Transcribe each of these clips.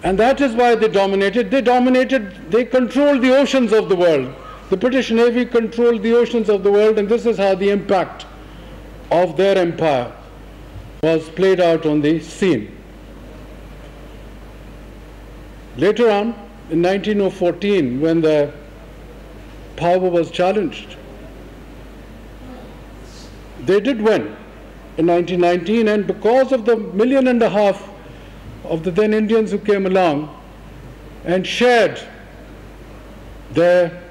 And that is why they dominated. They controlled the oceans of the world. The British Navy controlled the oceans of the world, and this is how the impact of their empire was played out on the scene. Later on, in 1914, when the power was challenged, they did win in 1919, and because of the 1.5 million of the then Indians who came along and shared their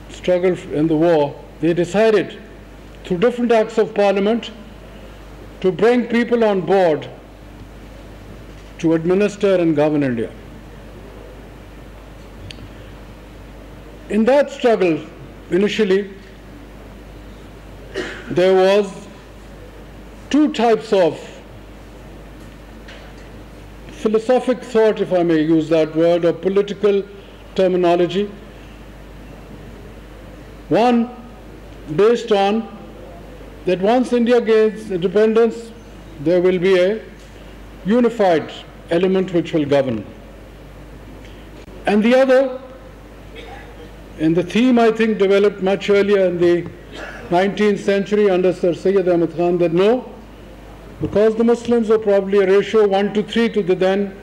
struggle in the war, they decided through different acts of parliament to bring people on board to administer and govern India. In that struggle, initially, there was two types of philosophic thought, if I may use that word, or political terminology. One based on that once India gains independence, there will be a unified element which will govern. And the other, and the theme I think developed much earlier in the 19th century under Sir Syed Ahmad Khan, that no, because the Muslims were probably a ratio 1:3 to the then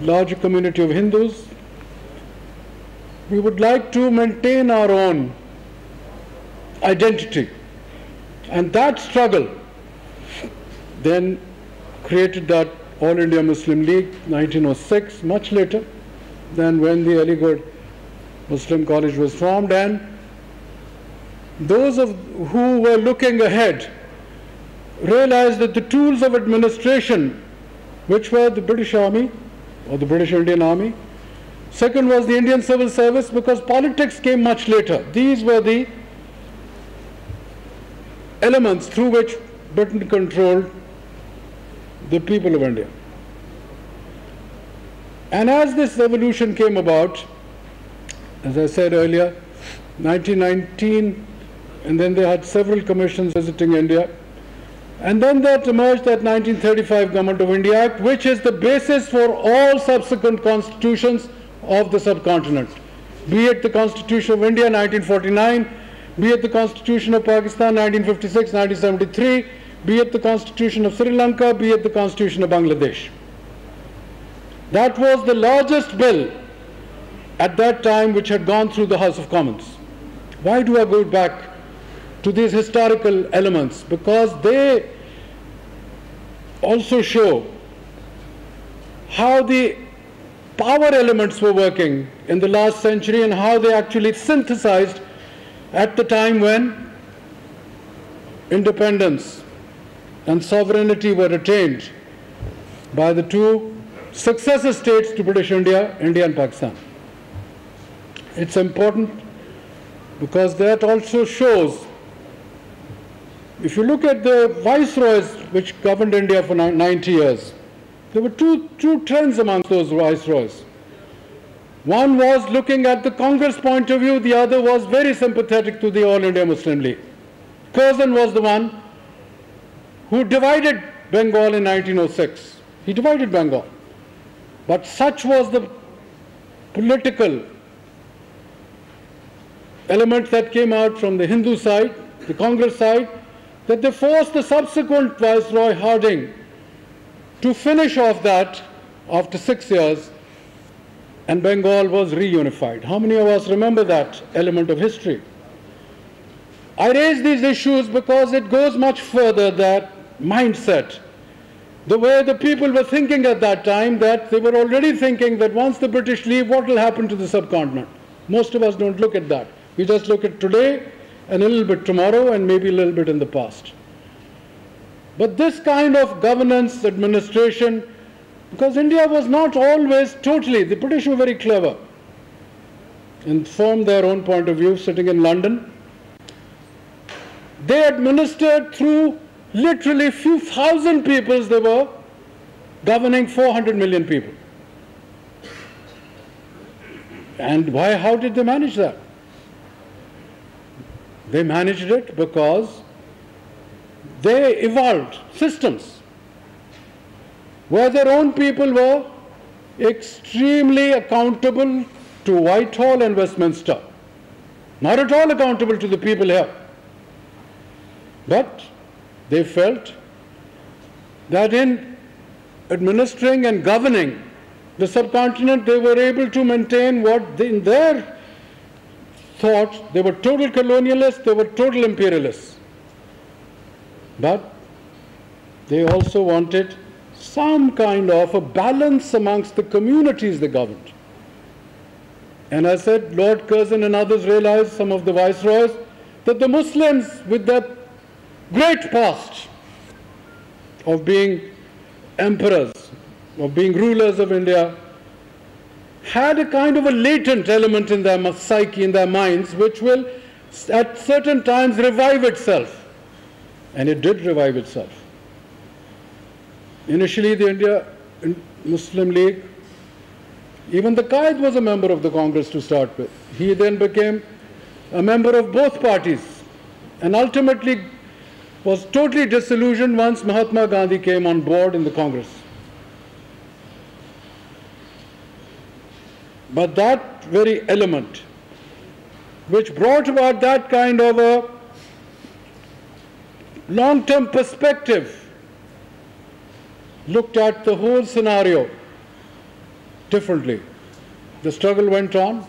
larger community of Hindus, we would like to maintain our own identity. And that struggle then created that All India Muslim League, 1906, much later than when the Aligarh Muslim College was formed. And those who were looking ahead realized that the tools of administration, which were the British Army or the British Indian Army, second was the Indian Civil Service, because politics came much later. These were the elements through which Britain controlled the people of India. And as this revolution came about, as I said earlier, 1919, and then they had several commissions visiting India, and then that emerged that 1935 Government of India Act, which is the basis for all subsequent constitutions of the subcontinent, be it the Constitution of India 1949, be it the Constitution of Pakistan 1956, 1973, be it the Constitution of Sri Lanka, be it the Constitution of Bangladesh. That was the largest bill at that time which had gone through the House of Commons. Why do I go back to these historical elements? Because they also show how the power elements were working in the last century and how they actually synthesized at the time when independence and sovereignty were attained by the two successor states to British India, India and Pakistan. It's important because that also shows, if you look at the viceroys which governed India for 90 years, there were two trends among those viceroys. One was looking at the Congress point of view, the other was very sympathetic to the All India Muslim League. Curzon was the one who divided Bengal in 1906. He divided Bengal. But such was the political element that came out from the Hindu side, the Congress side, that they forced the subsequent Viceroy Harding to finish off that after 6 years, and Bengal was reunified. How many of us remember that element of history? I raise these issues because it goes much further, that mindset, the way the people were thinking at that time, that they were already thinking that once the British leave, what will happen to the subcontinent? Most of us don't look at that. We just look at today and a little bit tomorrow and maybe a little bit in the past. But this kind of governance, administration, because India was not always totally, the British were very clever and formed their own point of view sitting in London. They administered through literally a few thousand people. They were governing 400 million people. And why? How did they manage that? They managed it because they evolved systems. where their own people were extremely accountable to Whitehall and Westminster. Not at all accountable to the people here. But they felt that in administering and governing the subcontinent, they were able to maintain what they, in their thought, they were total colonialists, they were total imperialists. But they also wanted some kind of a balance amongst the communities they governed. And I said, Lord Curzon and others realized, some of the viceroys, that the Muslims, with their great past of being emperors, of being rulers of India, had a kind of a latent element in their psyche, in their minds, which will at certain times revive itself. And it did revive itself. Initially, the India Muslim League, even the Qaid was a member of the Congress to start with. He then became a member of both parties and ultimately was totally disillusioned once Mahatma Gandhi came on board in the Congress. But that very element, which brought about that kind of a long-term perspective, looked at the whole scenario differently. The struggle went on.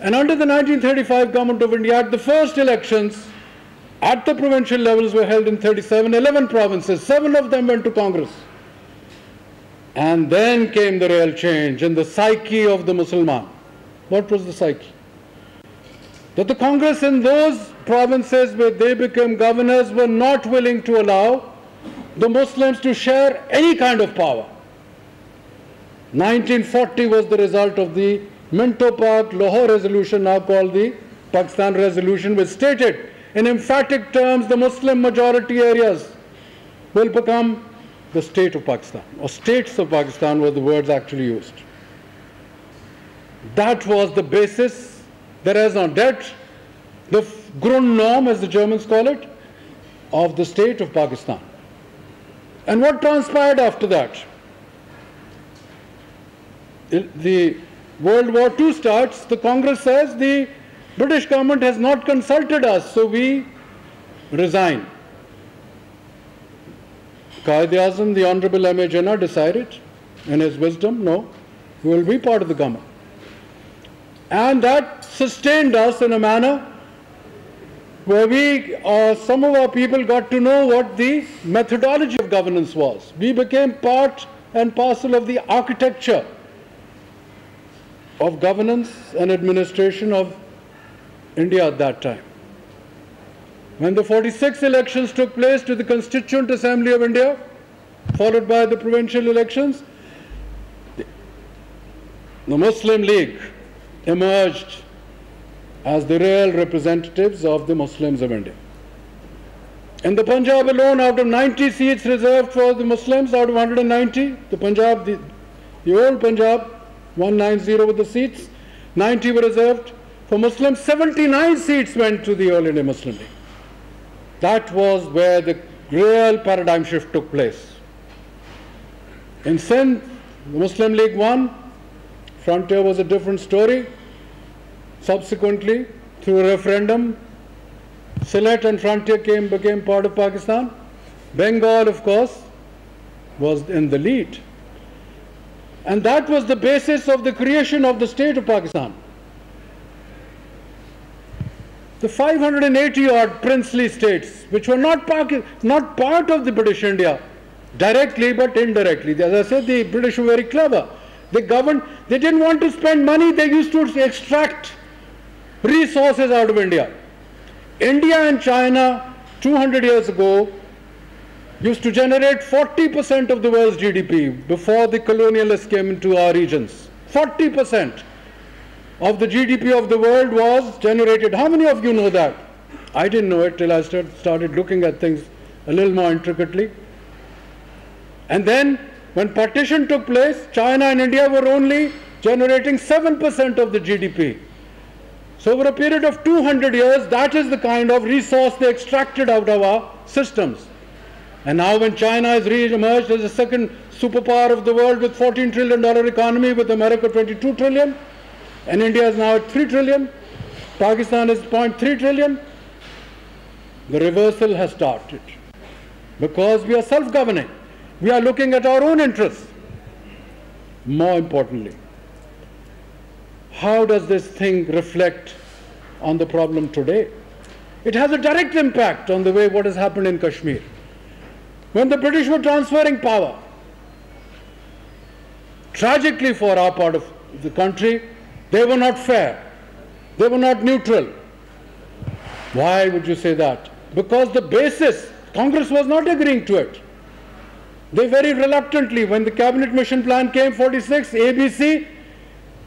And under the 1935 Government of India, at the first elections, at the provincial levels were held in 37, 11 provinces. 7 of them went to Congress. And then came the real change in the psyche of the Musliman. What was the psyche? That the Congress in those provinces where they became governors were not willing to allow the Muslims to share any kind of power. 1940 was the result of the Minto Park Lahore resolution, now called the Pakistan resolution, which stated in emphatic terms the Muslim majority areas will become the state of Pakistan, or states of Pakistan were the words actually used. That was the basis, the raison d'etre, the Grundnorm, as the Germans call it, of the state of Pakistan. And what transpired after that? The World War II starts, the Congress says the British government has not consulted us, so we resign. Quaid-e-Azam, the Honorable M.A. Jinnah, decided in his wisdom, no, we will be part of the government. And that sustained us in a manner where some of our people got to know what the methodology of governance was. We became part and parcel of the architecture of governance and administration of India at that time. When the 46 elections took place to the Constituent Assembly of India, followed by the provincial elections, the Muslim League emerged as the real representatives of the Muslims of India. In the Punjab alone, out of 90 seats reserved for the Muslims, out of 190, the Punjab, the old Punjab, 190 with the seats, 90 were reserved for Muslims, 79 seats went to the All India Muslim League. That was where the real paradigm shift took place. In Sindh, the Muslim League won. Frontier was a different story. Subsequently, through a referendum, Sylhet and Frontier became part of Pakistan. Bengal, of course, was in the lead. And that was the basis of the creation of the state of Pakistan. The 580-odd princely states, which were not part of the British India, directly but indirectly. As I said, the British were very clever. They governed, they didn't want to spend money, they used to extract resources out of India. India and China, 200 years ago, used to generate 40% of the world's GDP before the colonialists came into our regions. 40% of the GDP of the world was generated. How many of you know that? I didn't know it till I started looking at things a little more intricately. And then, when partition took place, China and India were only generating 7% of the GDP. So over a period of 200 years, that is the kind of resource they extracted out of our systems. And now when China has re-emerged as the second superpower of the world with $14 trillion economy, with America 22 trillion, and India is now at 3 trillion, Pakistan is 0.3 trillion, the reversal has started. Because we are self-governing. We are looking at our own interests. More importantly, how does this thing reflect on the problem today? It has a direct impact on the way what has happened in Kashmir. When the British were transferring power, tragically for our part of the country, they were not fair. They were not neutral. Why would you say that? Because the basis, Congress was not agreeing to it. They very reluctantly, when the cabinet mission plan came, 46, ABC,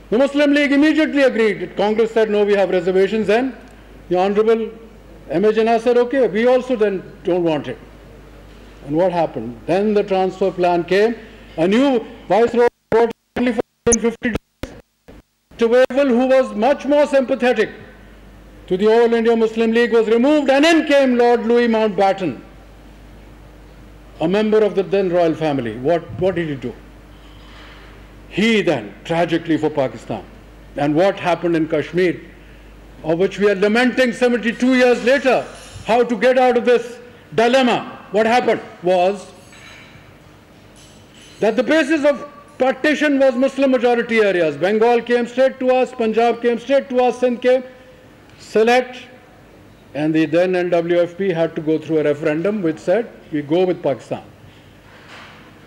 the Muslim League immediately agreed. Congress said, no, we have reservations. Then the Honorable M.A. Jinnah said, okay, we also then don't want it. And what happened? Then the transfer plan came. A new viceroy brought only for 50 days. Tawayval, who was much more sympathetic to the All India Muslim League, was removed, and in came Lord Louis Mountbatten, a member of the then royal family. What did he do? He then, tragically for Pakistan, and what happened in Kashmir, of which we are lamenting 72 years later, how to get out of this dilemma. What happened was that the basis of partition was Muslim majority areas. Bengal came straight to us, Punjab came straight to us, Sindh came select, and the then NWFP had to go through a referendum which said we go with Pakistan.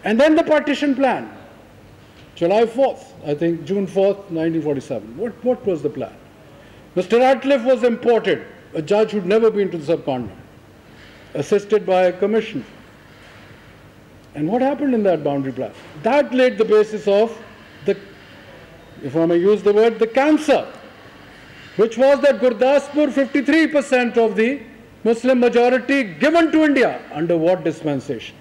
And then the partition plan, July 4th, I think June 4th, 1947. What was the plan? Mr. Ratcliffe was imported, a judge who'd never been to the subcontinent, assisted by a commission. And what happened in that boundary plan? That laid the basis of the, if I may use the word, the cancer, which was that Gurdaspur, 53% of the Muslim majority given to India. Under what dispensation?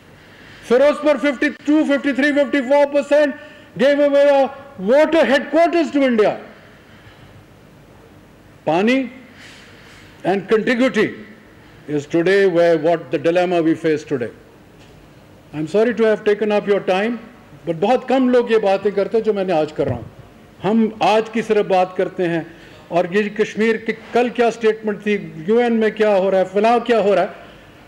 Firozpur, 52, 53, 54% gave away a water headquarters to India. Pani and contiguity is today what the dilemma we face today. I'm sorry to have taken up your time, but बहुत कम लोग ये बातें करते हैं जो मैंने आज कर रहा हूँ. हम आज की सिर्फ बात करते हैं और ये कश्मीर के कल क्या स्टेटमेंट थी, यूएन में क्या हो रहा है, फलां क्या हो रहा है,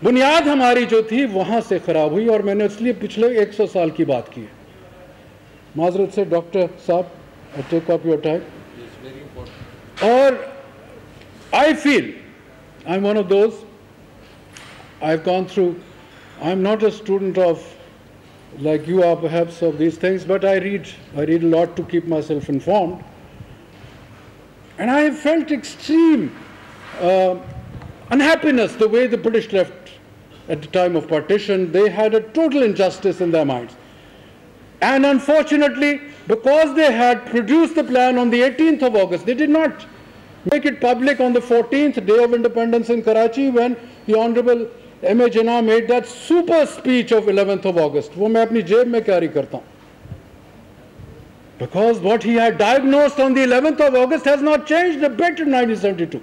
बुनियाद हमारी जो थी वहाँ से ख़राब हुई और मैंने इसलिए पिछले 100 साल की बात की है. माजरत से डॉक्टर साहब, I take up your time. और I feel I'm one of those. I've gone through. I'm not a student of, like you are perhaps, of these things, but I read a lot to keep myself informed. And I have felt extreme unhappiness the way the British left at the time of partition. They had a total injustice in their minds. And unfortunately, because they had produced the plan on the 18th of August, they did not make it public on the 14th, day of independence in Karachi, when the Honorable M.A. Jinnah made that super speech of 11th of August. वो मैं अपनी जेब में carry करता हूँ. Because what he had diagnosed on the 11th of August has not changed a bit in 1972.